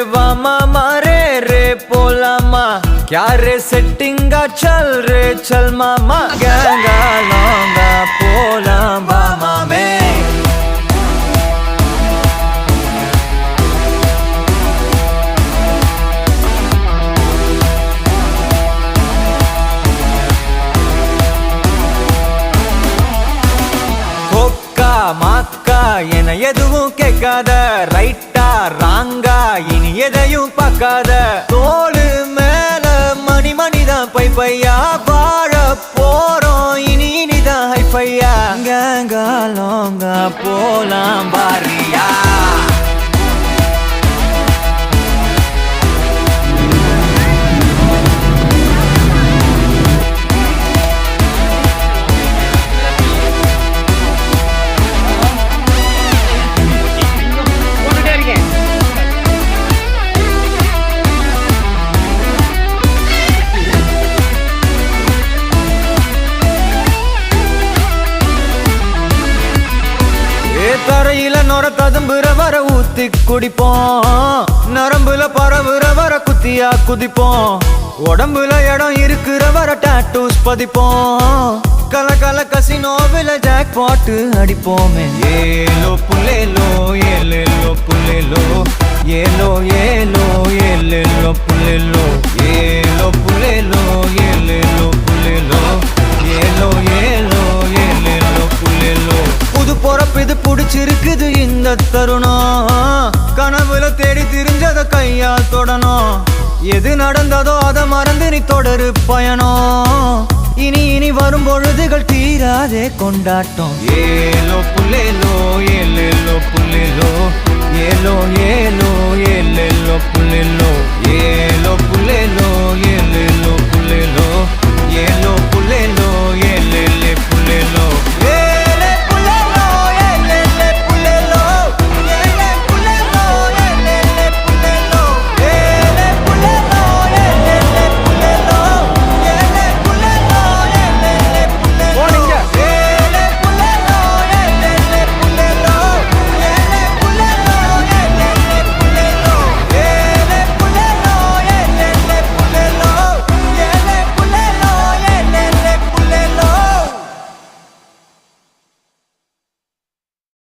वामा मारे रे पोलामा क्या रे सेटिंगा चल रे चल मामा गंगा लौंगा पोलाम बामा में மாக்கா என எதுவும் கேட்காத ரைட்டா ராங்கா இனி எதையும் பார்க்காத தோளு மேல மணி மணிதான் பை பையா வாழ போறோம் இனி இனிதான் ஹைஃபையா கேங்கா லோங்கா போலாம் பாரியா தரையில நொர ததும்புற வர ஊத்தி குடிப்போம் நரம்புல பரவுற வர குத்தியா குதிப்போம் உடம்புல இடம் இருக்கிற வர டாட்டூஸ் பதிப்போம் கல கல கசினோவில ஜாக் பாட்டு அடிப்போமே ஏலோ புல்லேலோ ஏலேலோ புல்லேலோ ஏலோ ஏலோ ஏலேலோ புல்லேலோ ஏலோ புல்லேலோ ஏலேலோ புல்லேலோ ஏலோ ஏலோ ஏலேலோ புல்லேலோ புது பொறப்பு இது புடிச்சிருக்குது இந்த தருணம் கனவுல தேடி திரிஞ்சத கையால் தொடணும் எது நடந்ததோ அதை மறந்து நீ தொடரு பயணம் இனி இனி வரும் பொழுதுகள் தீராதே கொண்டாட்டம் ஏலோ புல்லேலோ ஏலேலோ புல்லேலோ ஏலோ ஏலோ